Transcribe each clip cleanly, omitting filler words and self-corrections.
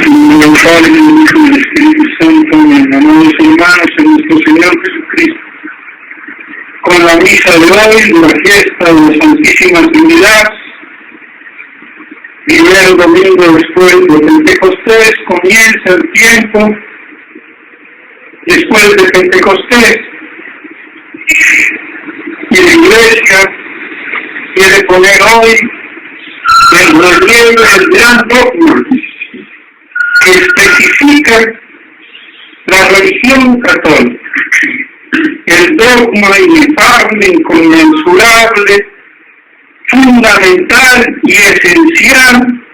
del Padre, del Hijo y del Espíritu Santo, amén. Amados hermanos en nuestro Señor Jesucristo, con la misa de hoy, la fiesta de la Santísima Trinidad, primer domingo después de Pentecostés, comienza el tiempo después de Pentecostés, y la Iglesia quiere poner hoy en relieve el gran dogma que especifica la religión católica, el dogma inefable, inconmensurable, fundamental y esencial,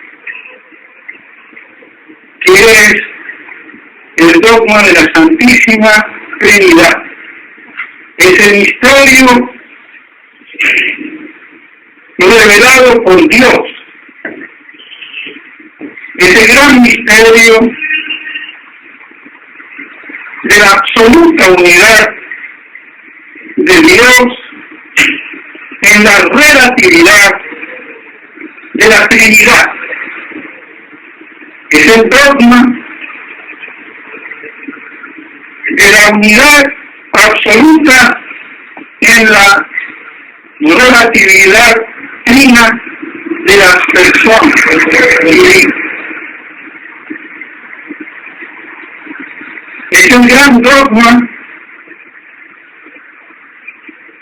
que es el dogma de la Santísima Trinidad. Ese misterio revelado por Dios, ese gran misterio de la absoluta unidad de Dios en la relatividad de la Trinidad. Es el dogma de la unidad absoluta en la relatividad trina de las personas. Es un gran dogma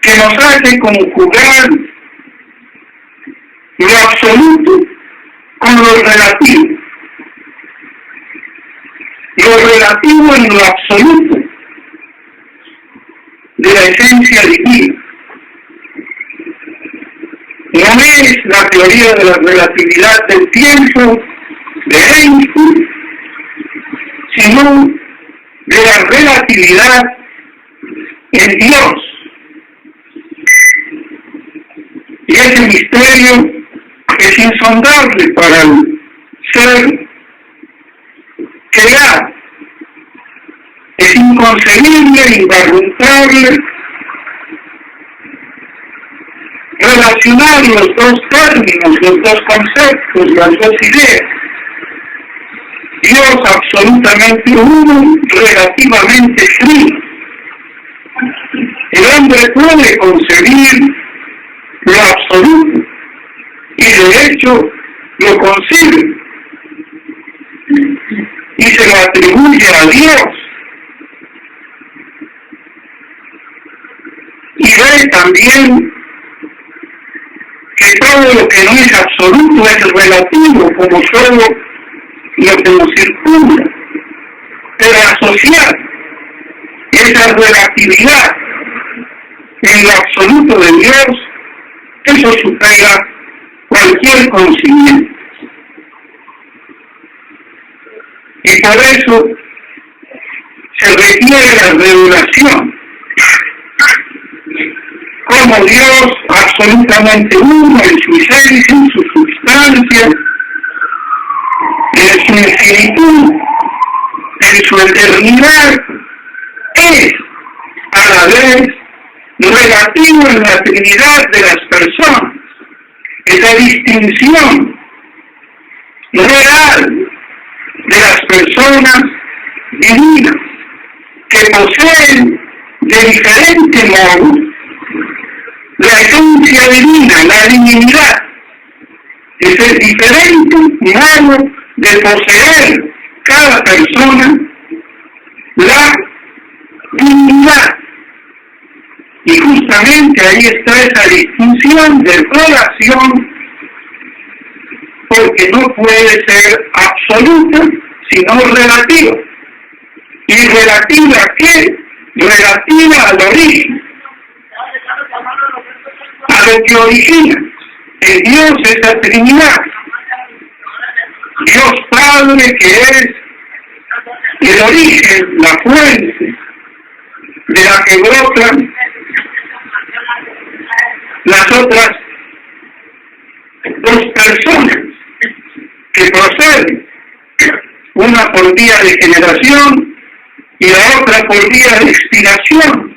que nos hace conjugar lo absoluto con lo relativo. Lo relativo en lo absoluto de la esencia divina. No es la teoría de la relatividad del tiempo de Einstein, sino de la relatividad en Dios. Y ese misterio es insondable para el ser creado. Es inconcebible, inbarruntable, relacionar los dos términos, los dos conceptos, las dos ideas. Dios absolutamente uno, relativamente frío. El hombre puede concebir lo absoluto y de hecho lo concibe y se lo atribuye a Dios. Y ve también que todo lo que no es absoluto es relativo, como todo lo que nos circunda. Pero asociar esa relatividad en lo absoluto de Dios, eso supera cualquier conocimiento. Y por eso se requiere la revelación. Como Dios absolutamente uno en su esencia, en su sustancia, en su infinitud, en su eternidad, es a la vez relativo en la Trinidad de las personas. Esa distinción real de las personas divinas que poseen de diferente modo la esencia divina, la divinidad, ese diferente modo de poseer cada persona la divinidad. Y justamente ahí está esa distinción de relación, porque no puede ser absoluta, sino relativa. ¿Y relativa a qué? Relativa al origen, a lo que origina en Dios esa Trinidad. Dios Padre, que es el origen, la fuente de la que brotan las otras dos personas que proceden, una por vía de generación y la otra por vía de expiración,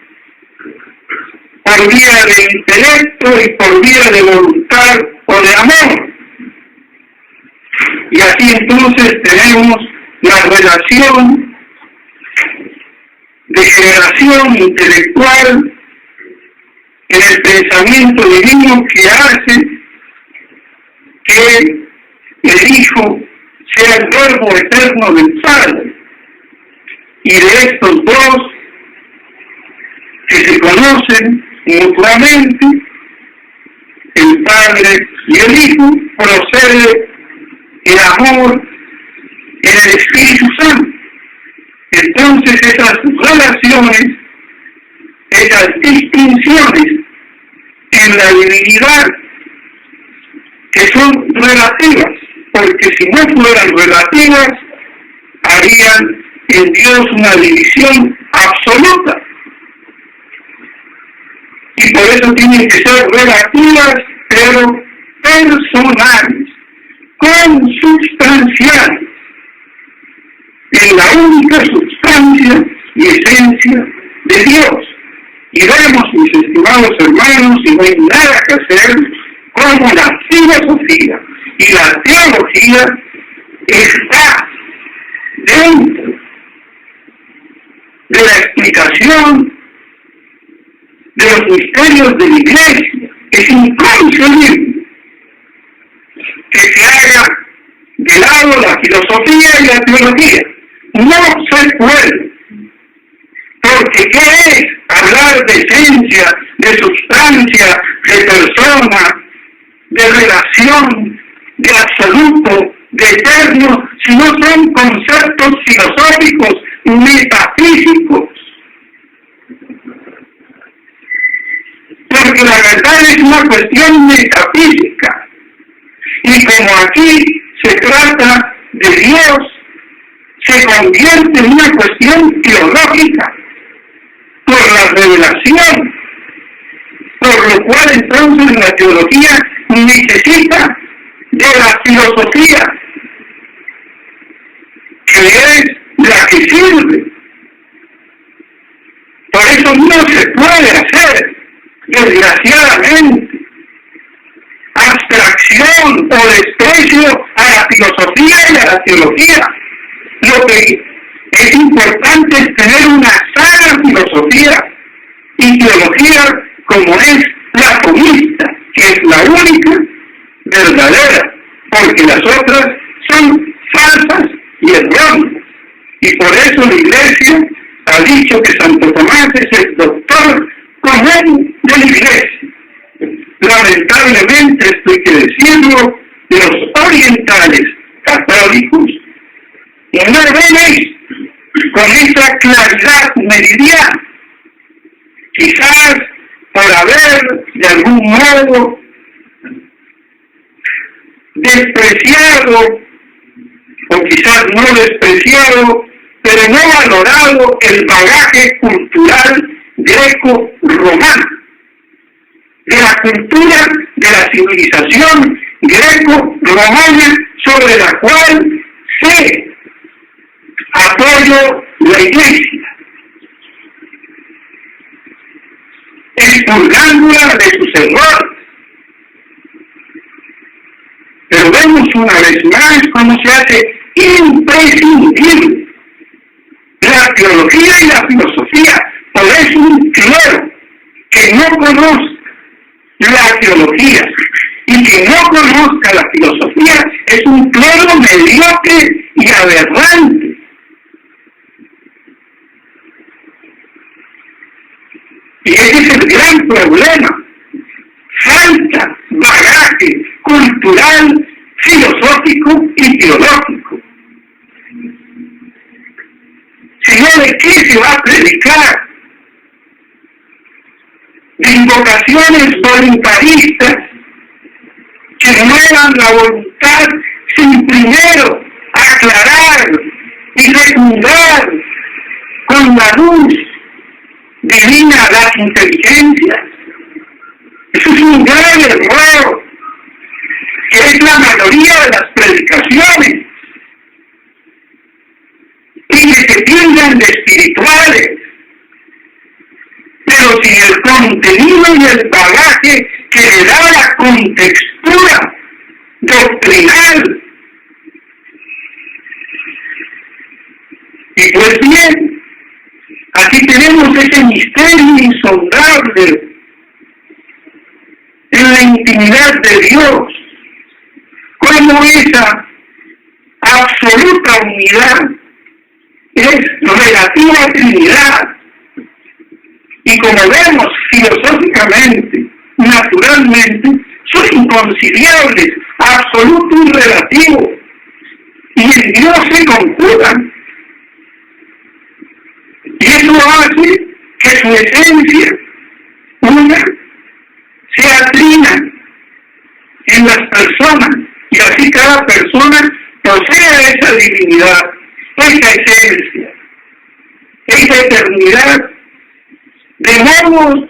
por vía de intelecto y por vía de voluntad o de amor. Y así entonces tenemos la relación de generación intelectual en el pensamiento divino que hace que el Hijo sea el Verbo eterno del Padre. Y de estos dos que se conocen mutuamente, el Padre y el Hijo, procede el amor en el Espíritu Santo. Entonces esas relaciones, esas distinciones en la divinidad, que son relativas, porque si no fueran relativas, harían en Dios una división absoluta. Y por eso tienen que ser relativas, pero personales, consubstanciales, en la única sustancia y esencia de Dios. Y vemos, mis estimados hermanos, y no hay nada que hacer, como la filosofía y la teología está dentro de la explicación de los misterios de la Iglesia. Es inconcebible que se haga de lado la filosofía y la teología. No se puede. Porque ¿qué es hablar de esencia, de sustancia, de persona, de relación, de absoluto, de eterno, si no son conceptos filosóficos, metafísicos? Porque la verdad es una cuestión metafísica. Y como aquí se trata de Dios, se convierte en una cuestión teológica por la revelación, por lo cual entonces la teología necesita de la filosofía, que es la que sirve. Por eso no se puede hacer, desgraciadamente, abstracción o desprecio a la filosofía y a la teología. Lo que es importante es tener una sana filosofía y teología como es la tomista, que es la única verdadera, porque las otras son falsas y erróneas. Y por eso la Iglesia ha dicho que Santo Tomás es el doctor común de la Iglesia. Lamentablemente, esto hay que decirlo, los orientales católicos no ven esto con esa claridad meridiana. Quizás por haber de algún modo despreciado, o quizás no despreciado, pero no valorado el bagaje cultural greco-romano, de la cultura de la civilización greco-romana sobre la cual se apoyó la Iglesia, expurgándola de sus errores. Pero vemos una vez más cómo se hace imprescindible la teología y la filosofía. Por eso un clero que no conozca la teología y que no conozca la filosofía es un clero mediocre y aberrante. Y ese es el gran problema. Falta bagaje cultural, filosófico y teológico. Si no, ¿de qué se va a predicar? De invocaciones voluntaristas que muevan la voluntad sin primero aclarar y fecundar con la luz divina las inteligencias. Eso es un gran error, que es la mayoría de las predicaciones, y que se tildan de espirituales, pero sin el contenido y el bagaje que le da la contextura doctrinal Y pues bien, aquí tenemos ese misterio insondable en la intimidad de Dios, como esa absoluta unidad es relativa a Trinidad. Y como vemos filosóficamente, naturalmente, son inconciliables, absoluto y relativo, y en Dios se conjugan. Y eso hace que su esencia, una, sea trina en las personas, y así cada persona posea esa divinidad, esa esencia, esa eternidad, de modos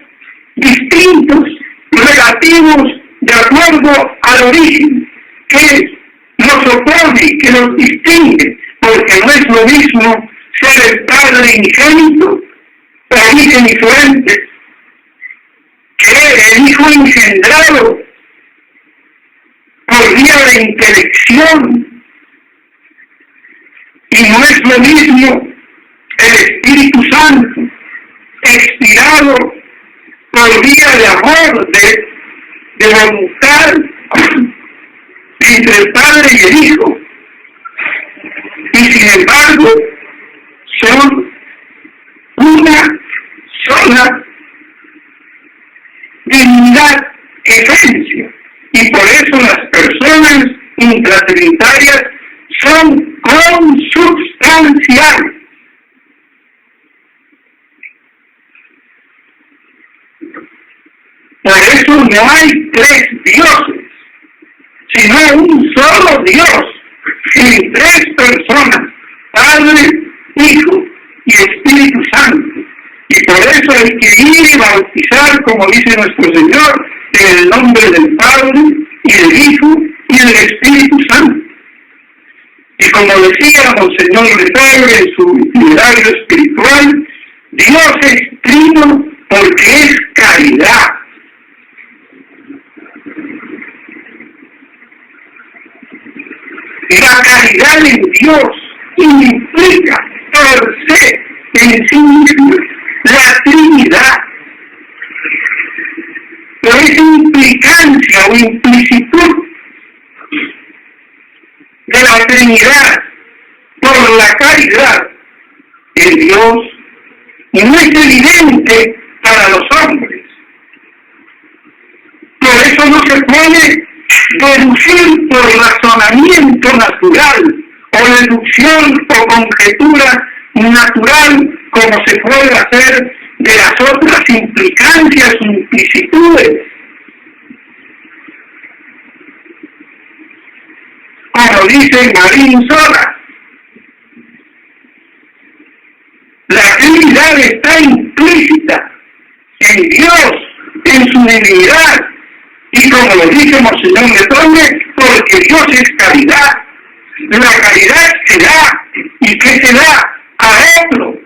distintos, relativos, de acuerdo al origen que nos opone, que nos distingue, porque no es lo mismo ser el Padre ingénito, origen y fuente, que el Hijo engendrado por vía de intelección. Y no es lo mismo el Espíritu Santo, expirado por vía de amor, de voluntad entre el Padre y el Hijo. Y sin embargo, son una sola divinidad, esencia. Y por eso las personas intratrinitarias son consubstanciales. Por eso no hay tres dioses, sino un solo Dios, en tres personas, Padre, Hijo y Espíritu Santo. Y por eso hay que ir y bautizar, como dice nuestro Señor, en el nombre del Padre, y del Hijo, y del Espíritu Santo. Y como decía Monseñor Lefebvre en su itinerario espiritual, Dios es trino porque es caridad. La caridad en Dios implica per se, en sí misma, la Trinidad. Pero esa implicancia o implicitud de la Trinidad por la caridad en Dios no es evidente para los hombres. Por eso no se puede deducir por razonamiento natural o deducción o conjetura natural como se puede hacer de las otras implicancias o implicitudes. Como dice Marín Sola, la Trinidad está implícita en Dios, en su divinidad, y como lo dice Monseñor Lefebvre, porque Dios es caridad. La caridad se da, ¿y qué se da? A otro.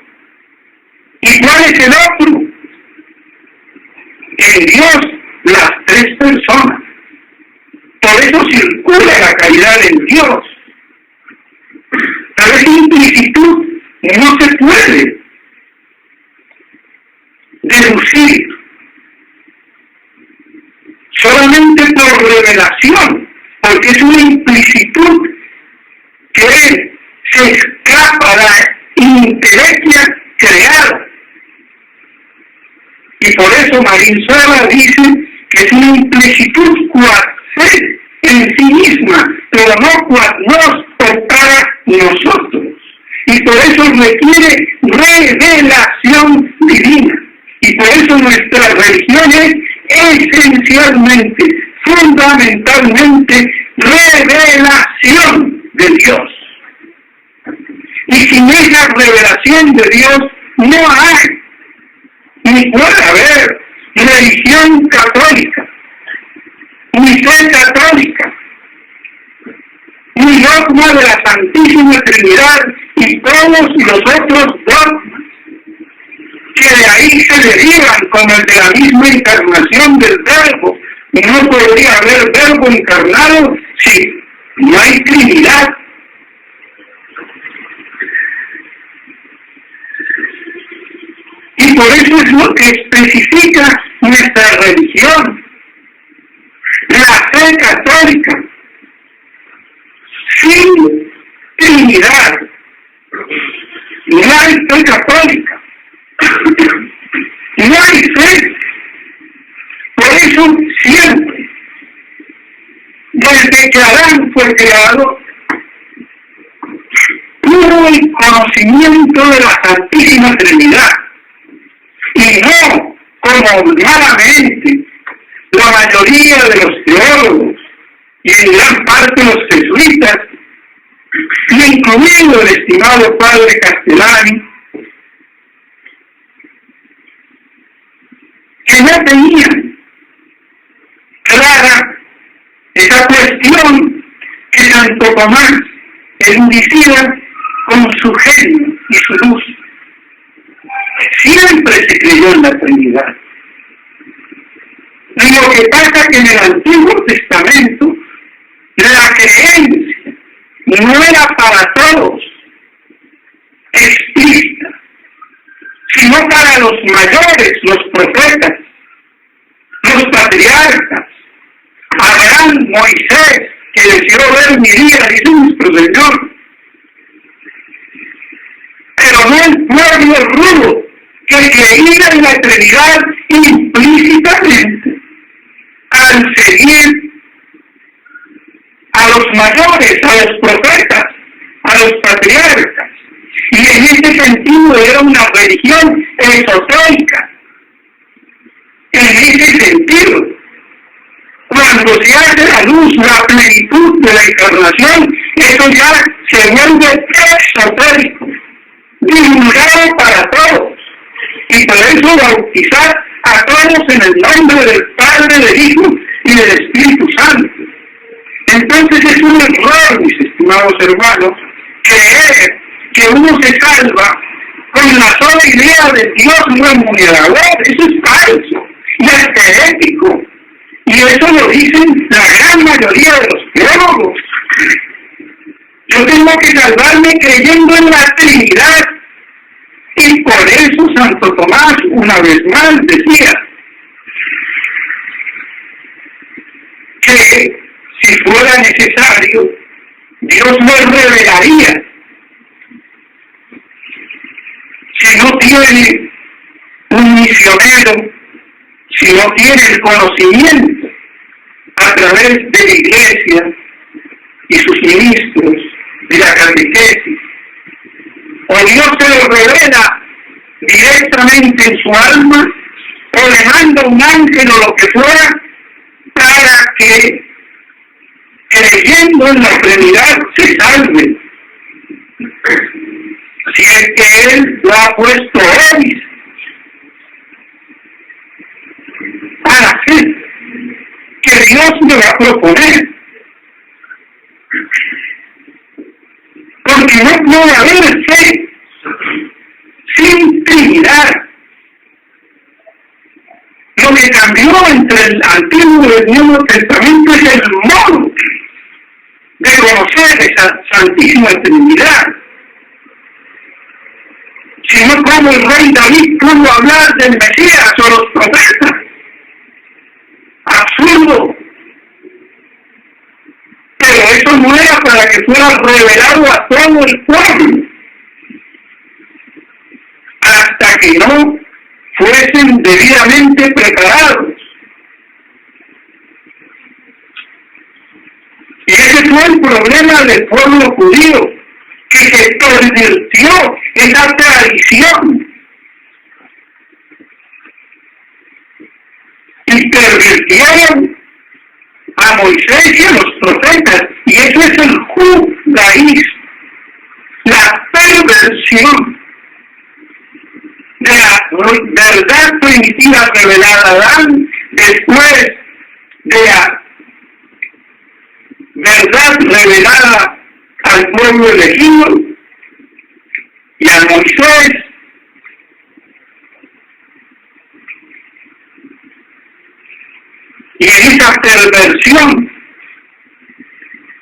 ¿Y cuál es el otro? En Dios, las tres personas. Por eso circula la caridad en Dios. Pero esa implicitud no se puede deducir solamente por revelación, porque es una implicitud que se escapa de la intelequia creada. Y por eso Marín Sola dice que es una implicitud quad sed en sí misma, pero no quad nos o para nosotros. Y por eso requiere revelación divina. Y por eso nuestra religión es esencialmente, fundamentalmente, revelación de Dios. Y sin esa revelación de Dios no hay, ni puede haber religión católica, ni fe católica, ni dogma de la Santísima Trinidad y todos los otros dogmas que de ahí se derivan, como el de la misma encarnación del Verbo. Y no podría haber Verbo encarnado si no hay Trinidad. Y por eso es lo que especifica nuestra religión, la fe católica, sin Trinidad. No hay fe católica, no hay fe. Por eso siempre, desde que Adán fue creado, tuvo el conocimiento de la Santísima Trinidad, y no como malamente la mayoría de los teólogos y en gran parte los jesuitas, incluido el estimado padre Castellani, que no tenían clara esa cuestión que Santo Tomás elucidaba con su genio y su luz. Siempre se creyó en la Trinidad. Y lo que pasa es que en el Antiguo Testamento la creencia no era para todos explícita, sino para los mayores, los profetas, los patriarcas, Abraham, Moisés, que deseó ver mi día, dice nuestro Señor. Pero no el pueblo rudo, que creía en la Trinidad implícitamente, al seguir a los mayores, a los profetas, a los patriarcas. Y en ese sentido era una religión esotérica. En ese sentido, cuando se hace la luz, la plenitud de la encarnación, eso ya se vuelve exotérico, divulgado para todos. Y por eso bautizar a todos en el nombre del Padre, del Hijo y del Espíritu Santo. Entonces es un error, mis estimados hermanos, creer que uno se salva con la sola idea de Dios remunerador. Eso es falso y es herético. Y eso lo dicen la gran mayoría de los teólogos. Yo tengo que salvarme creyendo en la Trinidad. Y por eso Santo Tomás, una vez más, decía que si fuera necesario, Dios me revelaría. Si no tiene un misionero, si no tiene el conocimiento a través de la Iglesia y sus ministros de la catequesis, o Dios se lo revela directamente en su alma, o le manda un ángel o lo que fuera, para que, creyendo en la Trinidad, se salve. Si es que Él lo ha puesto hoy para hacer, que Dios me va a proponer. Porque no puede haber fe sin Trinidad. Lo que cambió entre el Antiguo y el Nuevo Testamento es el modo de conocer esa Santísima Trinidad. Si no, como el rey David pudo hablar del Mesías o los profetas. Absurdo. Pero eso no era para que fuera revelado a todo el pueblo, hasta que no fuesen debidamente preparados. Y ese fue el problema del pueblo judío, que se pervirtió esa tradición y pervirtieron a Moisés y a los profetas, y eso es el judaísmo, la perversión de la verdad primitiva revelada a Adán, después de la verdad revelada al pueblo elegido y a Moisés, y en esa perversión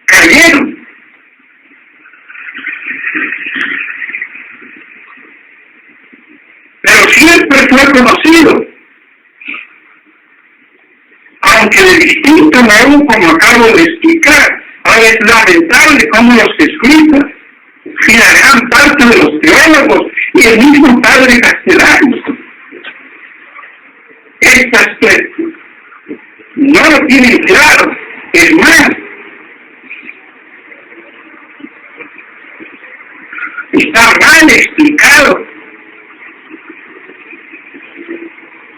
cayeron. Pero siempre conocido. Aunque de distinto modo, como acabo de explicar, ahora es lamentable cómo los jesuitas y la gran parte de los teólogos y el mismo padre Castellano este aspecto no lo tienen claro. Es más, está mal explicado,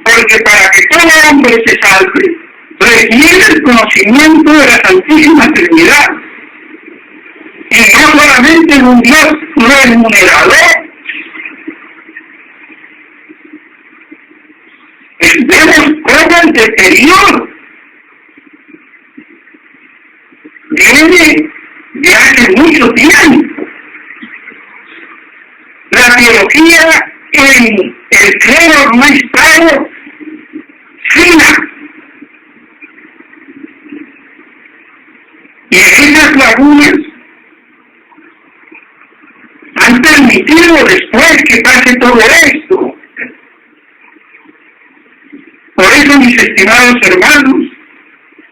porque para que todo hombre se salve requiere el conocimiento de la Santísima Trinidad, y no solamente de un Dios remunerador. Vemos cómo el deterioro viene de hace mucho tiempo. La teología en el clero no ha estado fina, y esas lagunas han permitido después que pase todo esto. Por eso, mis estimados hermanos,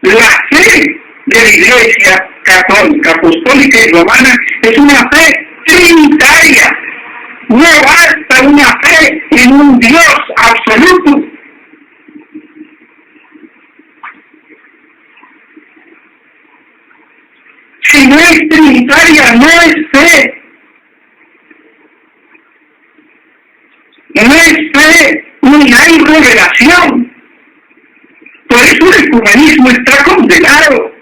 la fe de la Iglesia católica, apostólica y romana es una fe trinitaria. No basta una fe en un Dios absoluto. Si no es trinitaria, no es fe. No es fe ni hay revelación. Por eso el ecumenismo está condenado,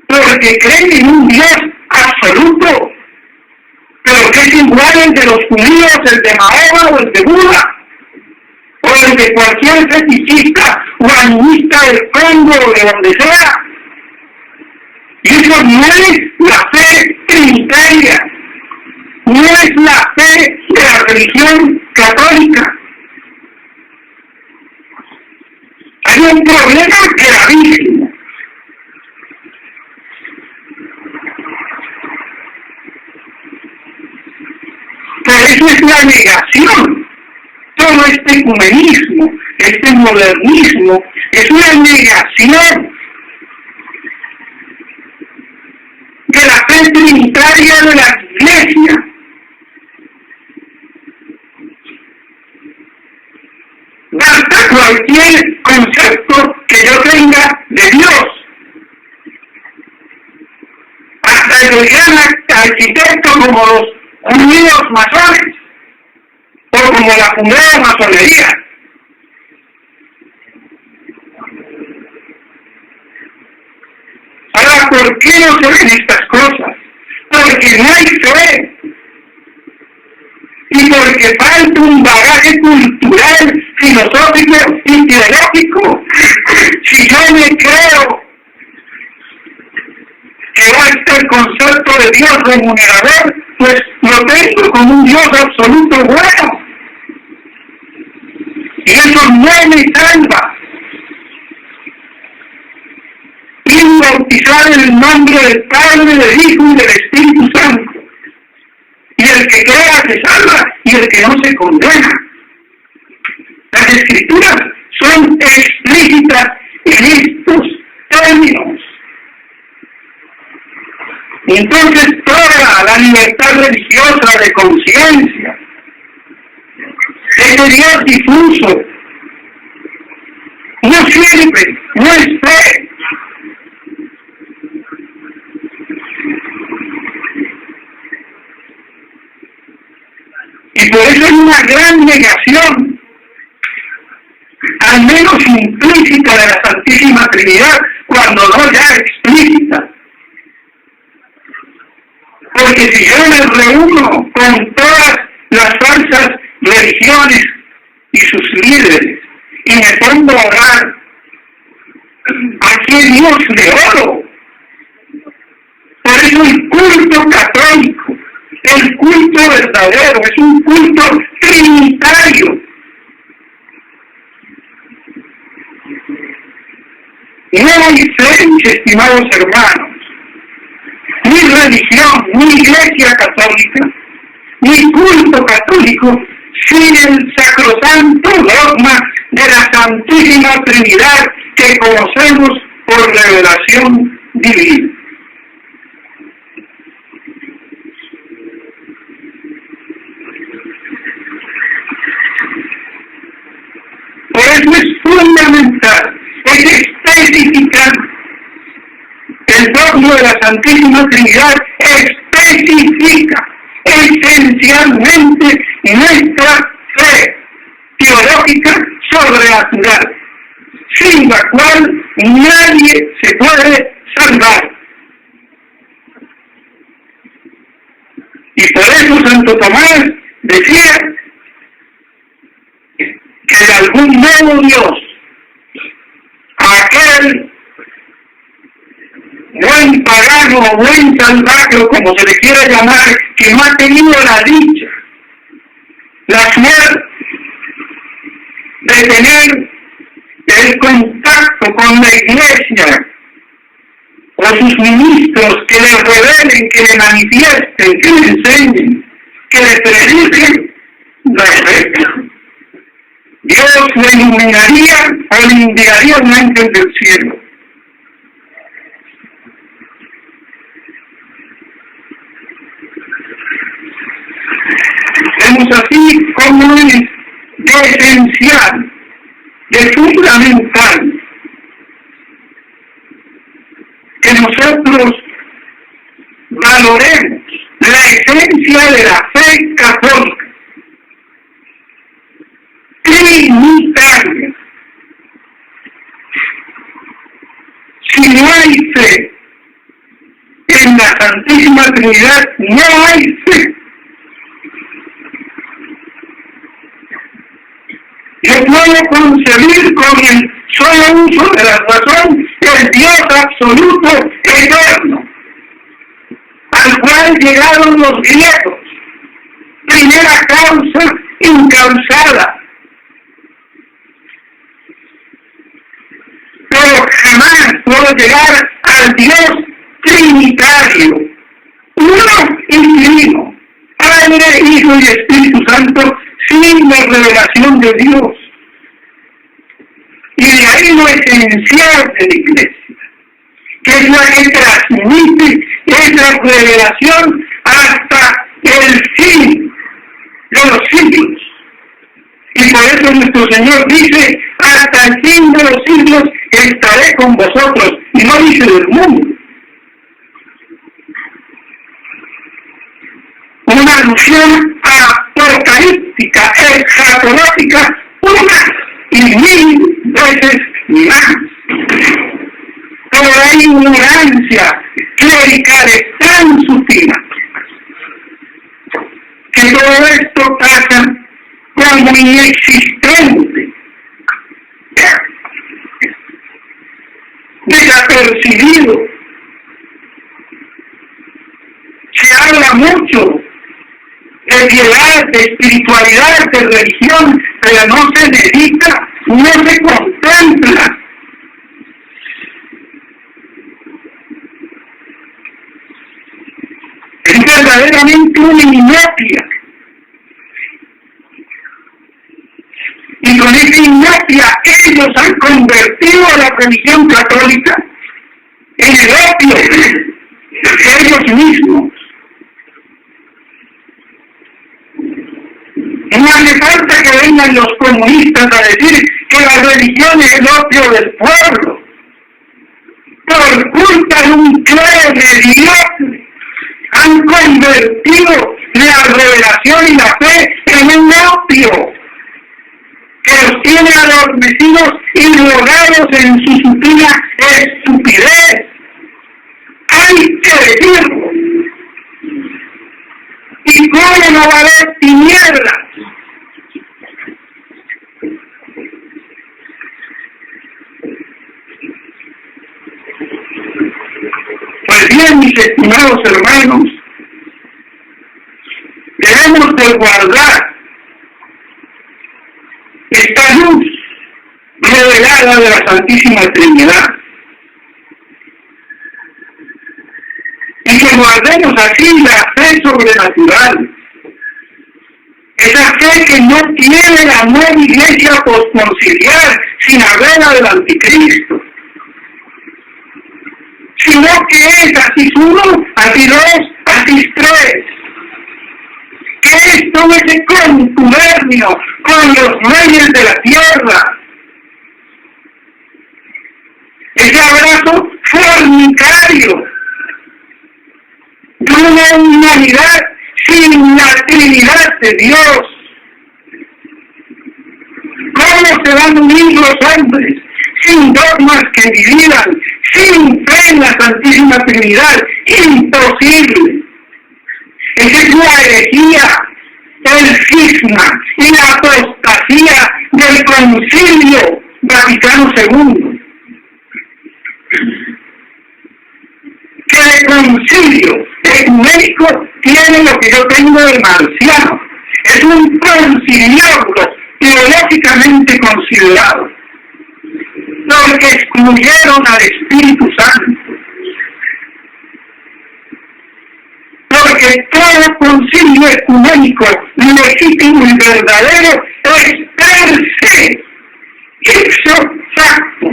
porque creen en un Dios absoluto, pero que es igual el de los judíos, el de Mahoma o el de Buda, o el de cualquier fetichista o animista del Congo o de donde sea. Y eso no es la fe trinitaria, no es la fe de la religión católica. Hay un problema gravísimo. Por eso es la negación. Todo este ecumenismo, este modernismo, es una negación de la fe trinitaria de la Iglesia. Basta cualquier concepto que yo tenga de Dios, hasta el gran arquitecto como los judíos masones o como la fundada masonería. Ahora, ¿por qué no se ven estas cosas? Porque no hay fe. Y porque falta un bagaje cultural, filosófico y ideológico. Si yo me creo que basta el concepto de Dios remunerador, pues lo tengo como un Dios absoluto bueno. Y eso no me salva. Y bautizar en el nombre del Padre, del Hijo y del Espíritu Santo. Y el que crea se salva, y el que no se condena. Las Escrituras son explícitas en estos términos. Y entonces toda la libertad religiosa de conciencia, ese Dios difuso, no sirve, no es fe. Y por eso hay una gran negación, al menos implícita, de la Santísima Trinidad, cuando no ya explícita. Porque si yo me reúno con todas las falsas religiones y sus líderes y me pongo a orar, ¿a qué Dios le oro? Por eso el culto católico, el culto verdadero, es un culto trinitario. No hay fe, mis estimados hermanos, ni religión, ni iglesia católica, ni culto católico sin el sacrosanto dogma de la Santísima Trinidad que conocemos por revelación divina. Por eso es fundamental, es especificar el dogma de la Santísima Trinidad, especifica esencialmente nuestra fe teológica sobrenatural, sin la cual nadie se puede salvar. Y por eso Santo Tomás decía que de algún modo Dios, aquel buen pagano o buen salvaje, o como se le quiera llamar, que no ha tenido la dicha, la suerte de tener el contacto con la Iglesia o sus ministros que le revelen, que le manifiesten, que le enseñen, que le prediquen la fe. Dios le iluminaría o le enviaría un ángel del cielo. Vemos así como es de esencial, de fundamental, que nosotros valoremos la esencia de la fe católica, trinitaria. Si no hay fe en la Santísima Trinidad, no hay fe. Yo puedo concebir con el solo uso de la razón el Dios absoluto eterno, al cual llegaron los griegos, primera causa incausada. Pero jamás puedo llegar al Dios trinitario, uno y trino, Padre, Hijo y Espíritu Santo, sin la revelación de Dios. Y de ahí lo esencial de la Iglesia, que es la que transmite esa revelación hasta el fin de los siglos. Y por eso nuestro Señor dice, hasta el fin de los siglos estaré con vosotros, y no dice del mundo. Una alusión apocalíptica, escatológica, una y mil veces más. Pero la ignorancia clerical es tan sutil que todo esto pasa como inexistente, desapercibido. Se habla mucho de piedad, de espiritualidad, de religión, pero no se medita, no se contempla. Es verdaderamente una inopia. Y con esa inopia ellos han convertido a la religión católica en el opio de ellos mismos. No hace falta que vengan los comunistas a decir que la religión es el opio del pueblo. Por culpa de un clero mediocre, han convertido la revelación y la fe en un opio que los tiene adormecidos y drogados en su supina estupidez. Hay que decirlo. ¿Y cómo no va a haber tinieblas? Pues bien, mis estimados hermanos, debemos de guardar esta luz revelada de la Santísima Trinidad. Y que guardemos así la fe sobrenatural, Esa fe que no tiene la nueva iglesia postconciliar sin la del anticristo, sino que es así uno, así dos, así tres. Que esto no es contubernio con los reyes de la tierra. Ese abrazo fornicario de una humanidad sin la Trinidad de Dios. ¿Cómo se van a unir los hombres sin dogmas que dividan, sin fe en la Santísima Trinidad? Imposible. Esa es la herejía, el cisma y la apostasía del Concilio Vaticano II. Que el concilio ecuménico tiene lo que yo tengo de marciano. Es un conciliablo teológicamente considerado, porque excluyeron al Espíritu Santo. Porque todo concilio ecuménico legítimo y verdadero es per se, ipso facto,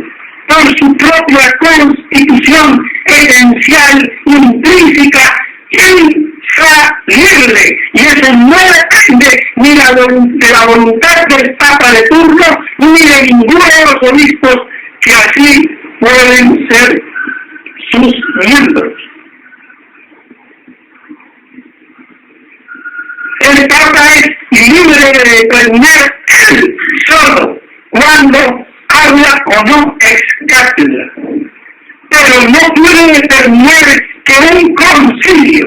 por su propia constitución esencial, intrínseca, infalible, y eso no depende ni de la voluntad del Papa de turno, ni de ninguno de los obispos que así pueden ser sus miembros. El Papa es libre de determinar solo cuando habla o no ex cátedra, pero no puede determinar que un concilio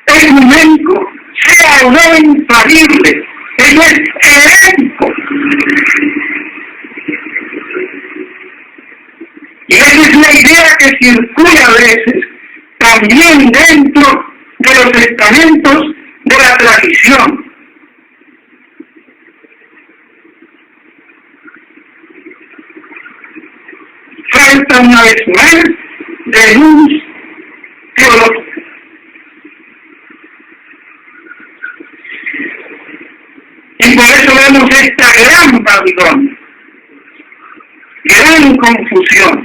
ecuménico sea o no infalible. Eso es herético. Y esa es la idea que circula a veces también dentro de los estamentos de la tradición. Falta una vez más de luz teológica. Y por eso vemos esta gran Babilonia, gran confusión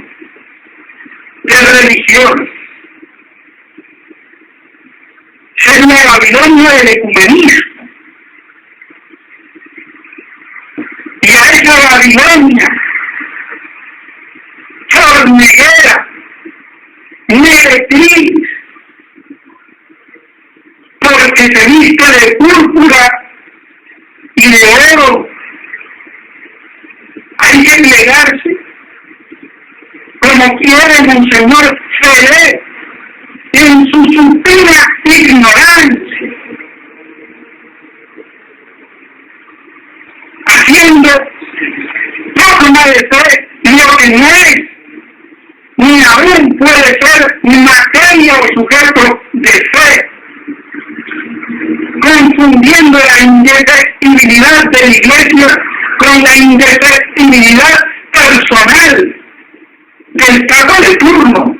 de religión. Es la Babilonia del ecumenismo. Y a esa Babilonia hormiguera, meretriz, porque se viste de púrpura y de oro, hay que plegarse como quiere Monseñor Ferrer en su supina ignorancia, haciendo dogma de fe lo que no es, ni aún puede ser materia o sujeto de fe, confundiendo la indefectibilidad de la Iglesia con la indefectibilidad personal del Papa de turno.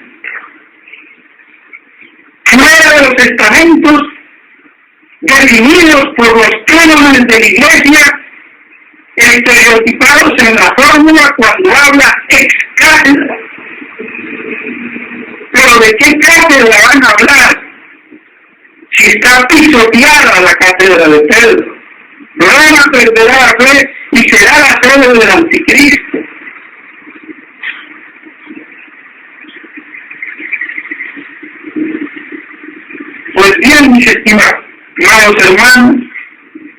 Fuera de los estamentos definidos por los cánones de la Iglesia, estereotipados en la fórmula cuando habla ex cátedra. Pero ¿de qué cátedra van a hablar si está pisoteada la cátedra de Pedro? Roma perderá la fe y será la sede del anticristo. Pues bien, mis estimados hermanos,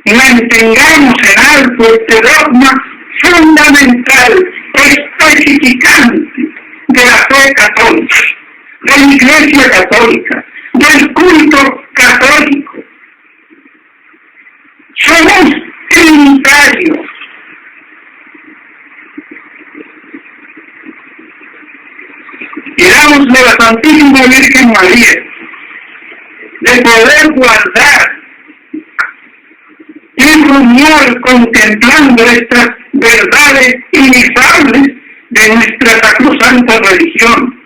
mantengamos en alto este dogma fundamental, especificante de la fe católica, de la Iglesia católica, del culto católico. Somos trinitarios. Y damos de la Santísima Virgen María de poder guardar y rumiar contemplando estas verdades inefables de nuestra sacrosanta religión.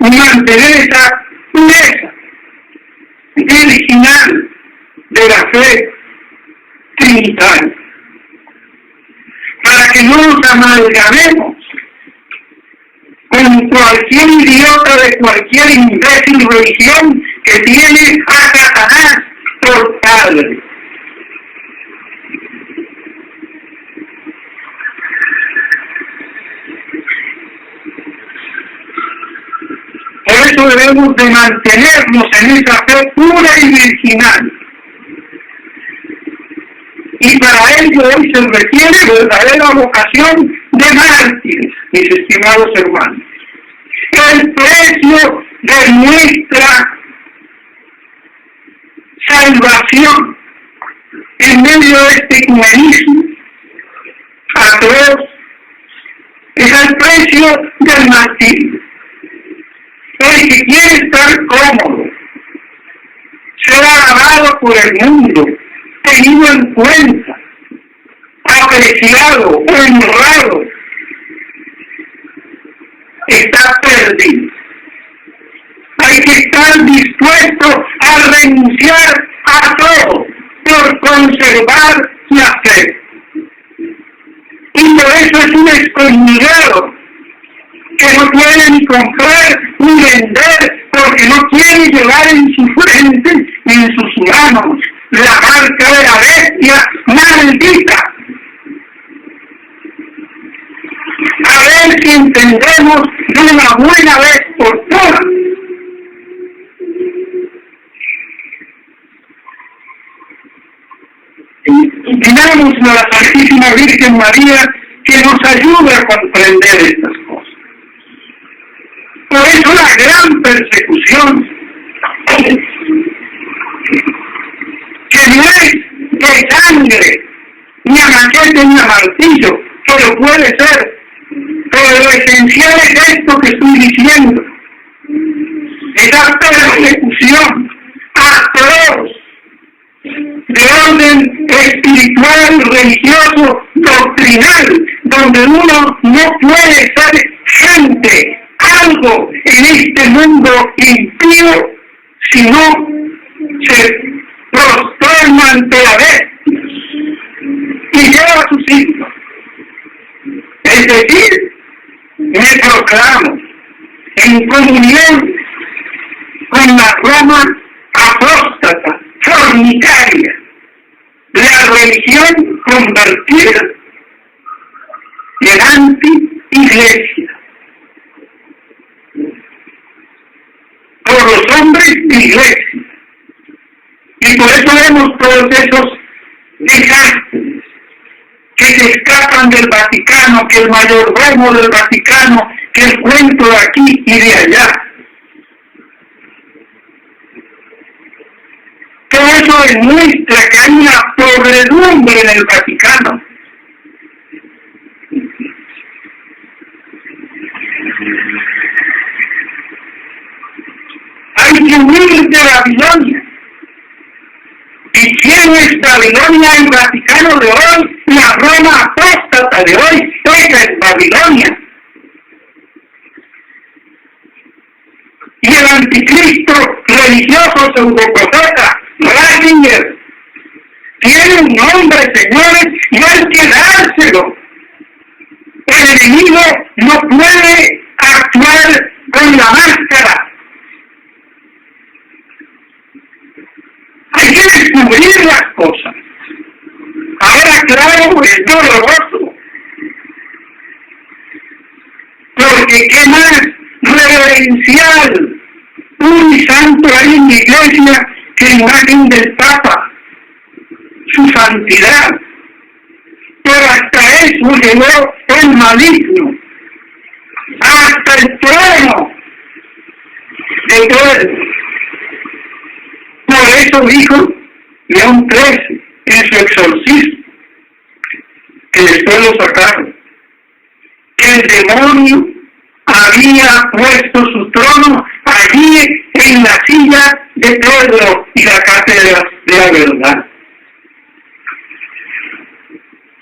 Mantener esa pureza virginal de la fe trinitaria, para que no nos amalgamemos con cualquier idiota de cualquier imbécil religión que tiene a Satanás por padre. Por eso debemos de mantenernos en esa fe pura y virginal. Y para ello hoy se requiere verdadera vocación de mártires, mis estimados hermanos. El precio de nuestra salvación en medio de este ecumenismo atroz es el precio del martirio. El que quiere estar cómodo, ser alabado por el mundo, tenido en cuenta, apreciado, honrado, está perdido. Hay que estar dispuesto a renunciar a todo por conservar la fe. Y por eso es un excomulgado que no puede ni comprar ni vender, porque no quiere llevar en su frente ni en sus manos la marca de la bestia maldita. A ver si entendemos de una buena vez por todas. Y pidamos a la Santísima Virgen María que nos ayude a comprender estas cosas. Por eso la gran persecución, que no es de sangre, ni a machete ni a martillo, pero puede ser. Pero lo esencial es esto que estoy diciendo. Esa persecución atroz de orden espiritual, religioso, doctrinal, donde uno no puede ser gente, algo en este mundo impío, si no se prosterna ante la bestia y lleva su signo. Es decir, me proclamo en comunión con la Roma apóstata, fornicaria, la religión convertida en anti-iglesia, por los hombres de iglesia. Y por eso vemos todos esos desastres que se escapan del Vaticano, que el mayordomo del Vaticano, que el cuento de aquí y de allá. Todo eso demuestra que hay una podredumbre en el Vaticano. Hay que huir de Babilonia. ¿Y quién es Babilonia? El Vaticano de hoy, la Roma apóstata de hoy, esa es Babilonia. Y el anticristo religioso pseudoprofeta, Ratzinger, tiene un nombre, señores, y hay que dárselo. El enemigo no puede actuar con la máscara. Hay que descubrir las cosas. Ahora, claro, es doloroso. Porque qué más reverencial, un santo hay en la iglesia que la imagen del Papa, su santidad. Pero hasta eso llegó el maligno, hasta el trono de todo. Por eso dijo León XIII en su exorcismo, que después lo sacaron, que el demonio había puesto su trono allí en la silla de Pedro y la cátedra de la verdad.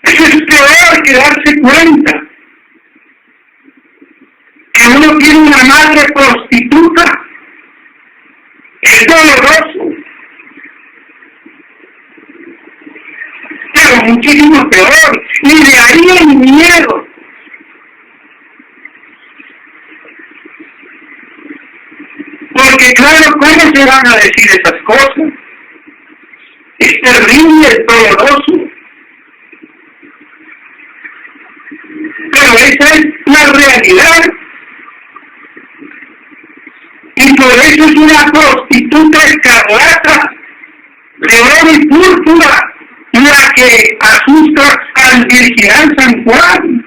Eso es peor que darse cuenta que uno tiene una madre prostituta. Es doloroso, muchísimo peor, y de ahí el miedo. Porque claro, ¿cómo se van a decir esas cosas? Es terrible, es doloroso. Pero esa es la realidad. Y por eso es una prostituta escarlata, de oro y púrpura, la que asusta al virginal San Juan.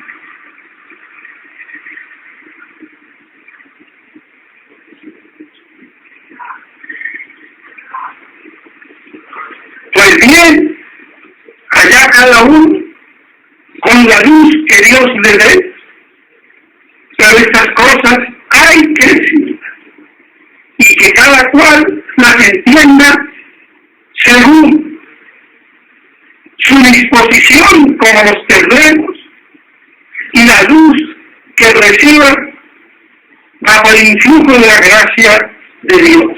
Pues bien, allá cada uno con la luz que Dios le dé, pero estas cosas hay que decirlas y que cada cual las entienda según su disposición como los terrenos y la luz que reciba bajo el influjo de la gracia de Dios.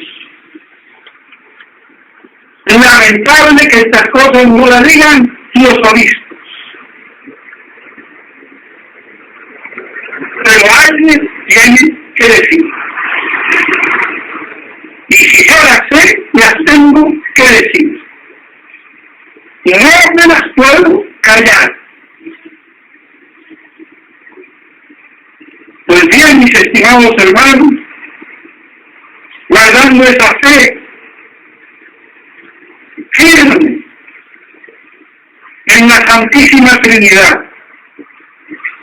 Es lamentable que estas cosas no las digan los obispos. Pero alguien tiene que decir. Y si yo las sé, las tengo que decir. Y no me las puedo callar. Pues bien, mis estimados hermanos, guardando esa fe firme en la Santísima Trinidad,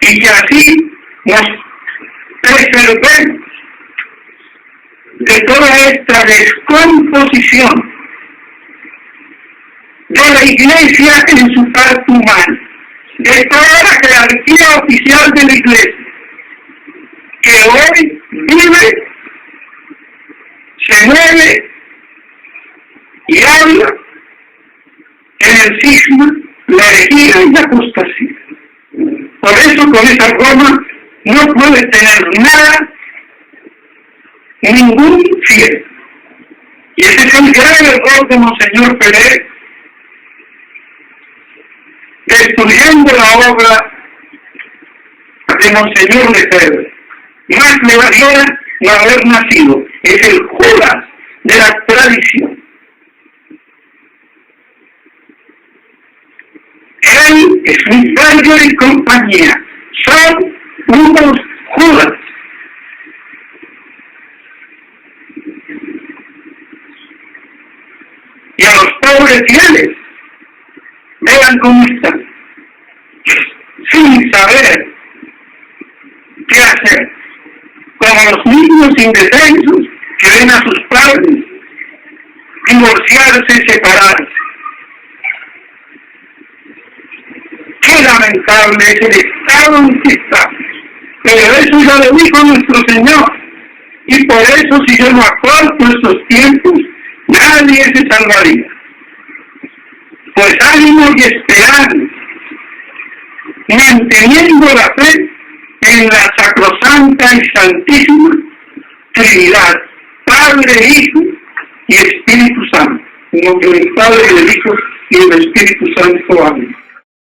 y que así nos preservemos de toda esta descomposición de la Iglesia en su parte humana, de toda la jerarquía oficial de la Iglesia, que hoy vive, se mueve y habla en el cisma, la herejía y la apostasía. Por eso con esa Roma no puede tener nada, ningún fiel. Y ese es el grave error de Monseñor Pérez, destruyendo la obra de Monseñor Lefebvre. Más le valiera no haber nacido. Es el Judas de la tradición. Él es un Pedro y compañía. Son unos Judas. Y a los pobres fieles, vean cómo están, sin saber qué hacer, como los niños indefensos que ven a sus padres divorciarse y separarse. Qué lamentable es el estado en que estamos. Pero eso ya lo dijo nuestro Señor. Y por eso, si yo no acorto estos tiempos, nadie se salvaría. Pues ánimo y esperanza, manteniendo la fe en la sacrosanta y santísima Trinidad, Padre, Hijo y Espíritu Santo. En nombre del Padre, del Hijo y del Espíritu Santo. Amén.